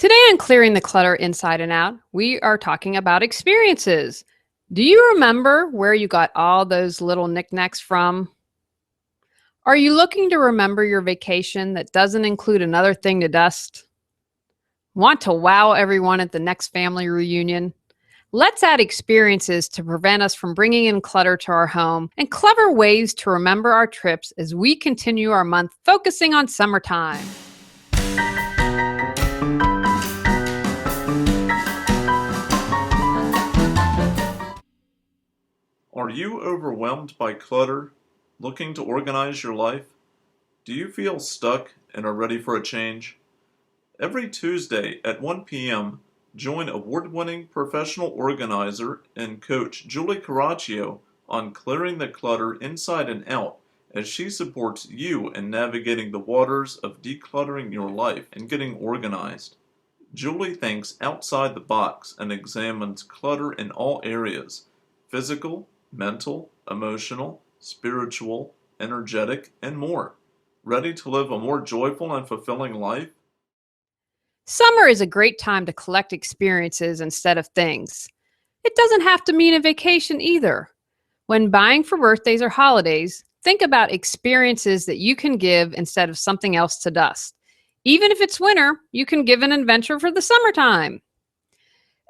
Today on Clearing the Clutter Inside and Out, we are talking about experiences. Do you remember where you got all those little knickknacks from? Are you looking to remember your vacation that doesn't include another thing to dust? Want to wow everyone at the next family reunion? Let's add experiences to prevent us from bringing in clutter to our home and clever ways to remember our trips as we continue our month focusing on summertime. Are you overwhelmed by clutter, looking to organize your life? Do you feel stuck and are ready for a change? Every Tuesday at 1 p.m., join award-winning professional organizer and coach Julie Coraccio on Clearing the Clutter Inside and Out as she supports you in navigating the waters of decluttering your life and getting organized. Julie thinks outside the box and examines clutter in all areas: physical, mental, emotional, spiritual, energetic, and more. Ready to live a more joyful and fulfilling life? Summer is a great time to collect experiences instead of things. It doesn't have to mean a vacation either. When buying for birthdays or holidays, think about experiences that you can give instead of something else to dust. Even if it's winter, you can give an adventure for the summertime.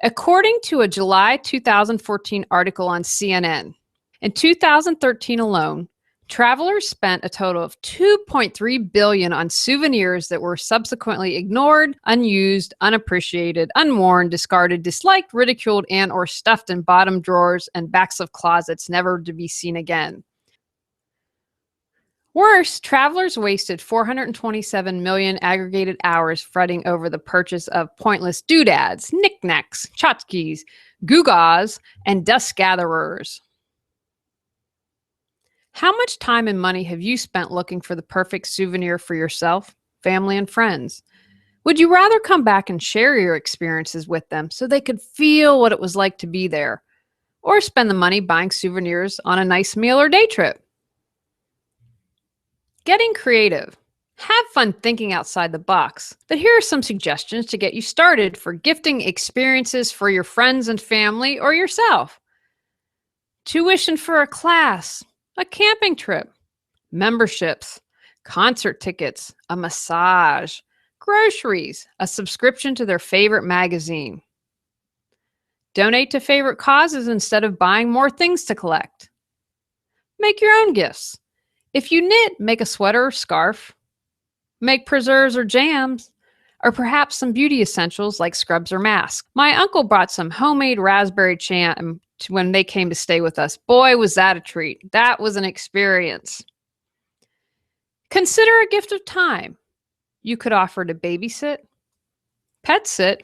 According to a July 2014 article on CNN, in 2013 alone, travelers spent a total of $2.3 billion on souvenirs that were subsequently ignored, unused, unappreciated, unworn, discarded, disliked, ridiculed, and or stuffed in bottom drawers and backs of closets never to be seen again. Worse, travelers wasted 427 million aggregated hours fretting over the purchase of pointless doodads, knick-knacks, tchotchkes, gewgaws, and dust gatherers. How much time and money have you spent looking for the perfect souvenir for yourself, family, and friends? Would you rather come back and share your experiences with them so they could feel what it was like to be there, or spend the money buying souvenirs on a nice meal or day trip? Getting creative. Have fun thinking outside the box, but here are some suggestions to get you started for gifting experiences for your friends and family or yourself. Tuition for a class, a camping trip, memberships, concert tickets, a massage, groceries, a subscription to their favorite magazine. Donate to favorite causes instead of buying more things to collect. Make your own gifts. If you knit, make a sweater or scarf. Make preserves or jams, or perhaps some beauty essentials like scrubs or masks. My uncle brought some homemade raspberry jam when they came to stay with us. Boy, was that a treat. That was an experience. Consider a gift of time. You could offer to babysit, pet sit,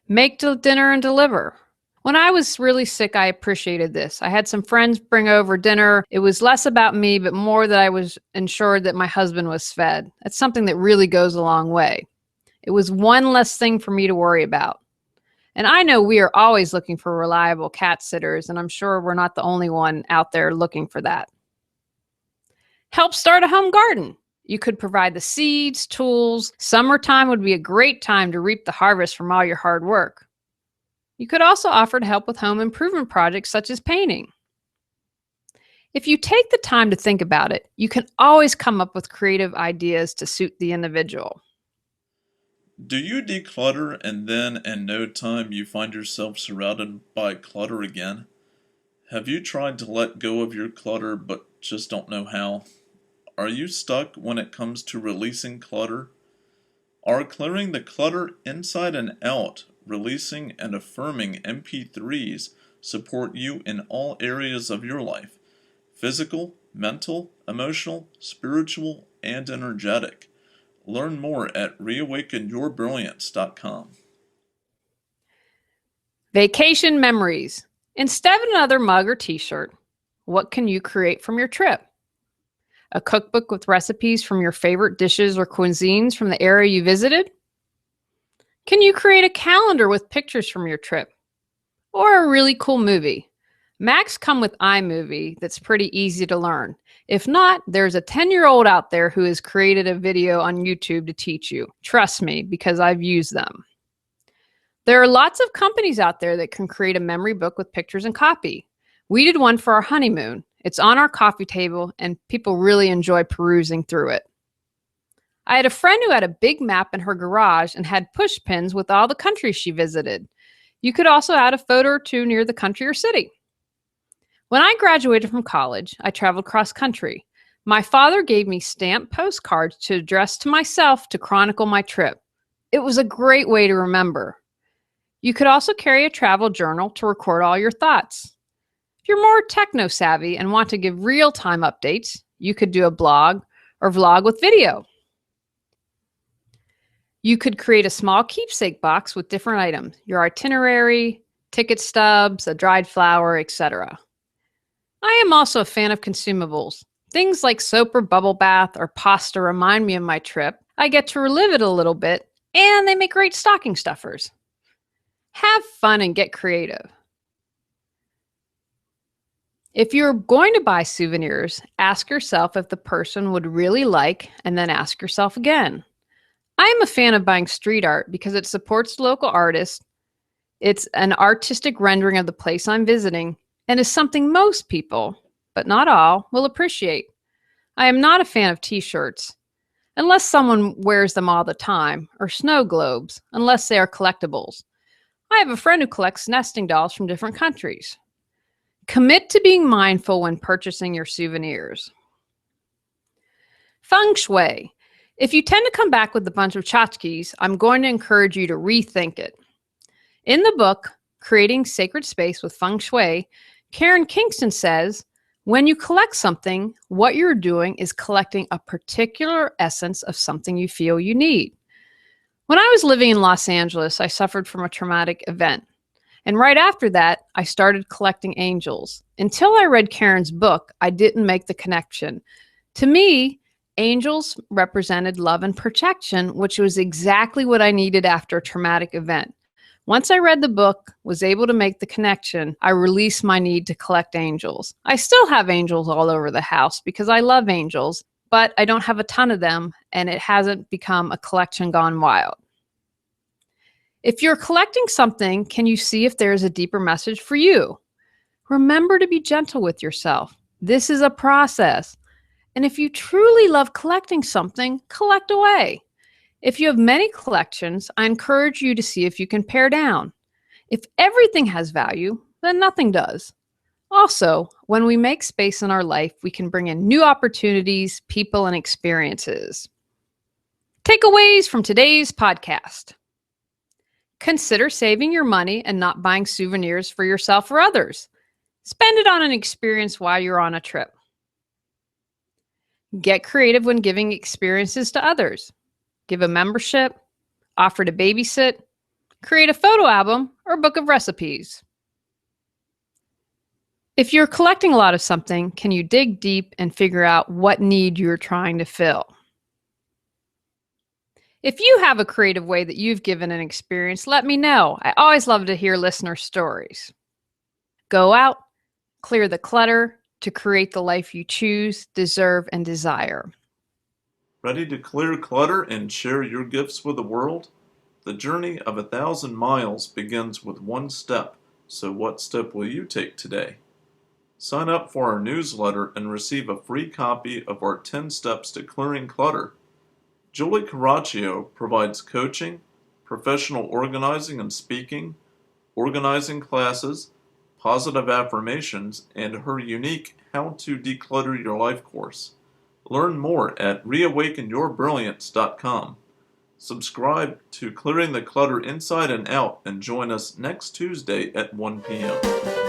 make dinner and deliver. When I was really sick, I appreciated this. I had some friends bring over dinner. It was less about me, but more that I was ensured that my husband was fed. That's something that really goes a long way. It was one less thing for me to worry about. And I know we are always looking for reliable cat sitters, and I'm sure we're not the only one out there looking for that. Help start a home garden. You could provide the seeds, tools. Summertime would be a great time to reap the harvest from all your hard work. You could also offer to help with home improvement projects such as painting. If you take the time to think about it, you can always come up with creative ideas to suit the individual. Do you declutter and then in no time you find yourself surrounded by clutter again? Have you tried to let go of your clutter but just don't know how? Are you stuck when it comes to releasing clutter? Are clearing the clutter inside and out, releasing and affirming MP3s support you in all areas of your life: physical, mental, emotional, spiritual, and energetic? Learn more at reawakenyourbrilliance.com. Vacation memories. Instead of another mug or t-shirt, what can you create from your trip? A cookbook with recipes from your favorite dishes or cuisines from the area you visited? Can you create a calendar with pictures from your trip? Or a really cool movie? Macs come with iMovie that's pretty easy to learn. If not, there's a 10-year-old out there who has created a video on YouTube to teach you. Trust me, because I've used them. There are lots of companies out there that can create a memory book with pictures and copy. We did one for our honeymoon. It's on our coffee table, and people really enjoy perusing through it. I had a friend who had a big map in her garage and had push pins with all the countries she visited. You could also add a photo or two near the country or city. When I graduated from college, I traveled cross country. My father gave me stamped postcards to address to myself to chronicle my trip. It was a great way to remember. You could also carry a travel journal to record all your thoughts. If you're more techno-savvy and want to give real-time updates, you could do a blog or vlog with video. You could create a small keepsake box with different items, your itinerary, ticket stubs, a dried flower, etc. I am also a fan of consumables. Things like soap or bubble bath or pasta remind me of my trip. I get to relive it a little bit, and they make great stocking stuffers. Have fun and get creative. If you're going to buy souvenirs, ask yourself if the person would really like, and then ask yourself again. I am a fan of buying street art because it supports local artists. It's an artistic rendering of the place I'm visiting and is something most people, but not all, will appreciate. I am not a fan of t-shirts, unless someone wears them all the time, or snow globes, unless they are collectibles. I have a friend who collects nesting dolls from different countries. Commit to being mindful when purchasing your souvenirs. Feng Shui. If you tend to come back with a bunch of tchotchkes, I'm going to encourage you to rethink it. In the book, Creating Sacred Space with Feng Shui, Karen Kingston says, when you collect something, what you're doing is collecting a particular essence of something you feel you need. When I was living in Los Angeles, I suffered from a traumatic event. And right after that, I started collecting angels. Until I read Karen's book, I didn't make the connection. To me, angels represented love and protection, which was exactly what I needed after a traumatic event. Once I read the book, was able to make the connection, I released my need to collect angels. I still have angels all over the house because I love angels, but I don't have a ton of them, and it hasn't become a collection gone wild. If you're collecting something, can you see if there is a deeper message for you? Remember to be gentle with yourself. This is a process. And if you truly love collecting something, collect away. If you have many collections, I encourage you to see if you can pare down. If everything has value, then nothing does. Also, when we make space in our life, we can bring in new opportunities, people, and experiences. Takeaways from today's podcast. Consider saving your money and not buying souvenirs for yourself or others. Spend it on an experience while you're on a trip. Get creative when giving experiences to others. Give a membership, offer to babysit, create a photo album, or book of recipes. If you're collecting a lot of something, can you dig deep and figure out what need you're trying to fill? If you have a creative way that you've given an experience, let me know. I always love to hear listener stories. Go out, clear the clutter to create the life you choose, deserve, and desire. Ready to clear clutter and share your gifts with the world? The journey of 1,000 miles begins with one step, so what step will you take today? Sign up for our newsletter and receive a free copy of our 10 Steps to Clearing Clutter. Julie Coraccio provides coaching, professional organizing and speaking, organizing classes, positive affirmations, and her unique How to Declutter Your Life course. Learn more at reawakenyourbrilliance.com. Subscribe to Clearing the Clutter Inside and Out and join us next Tuesday at 1 p.m.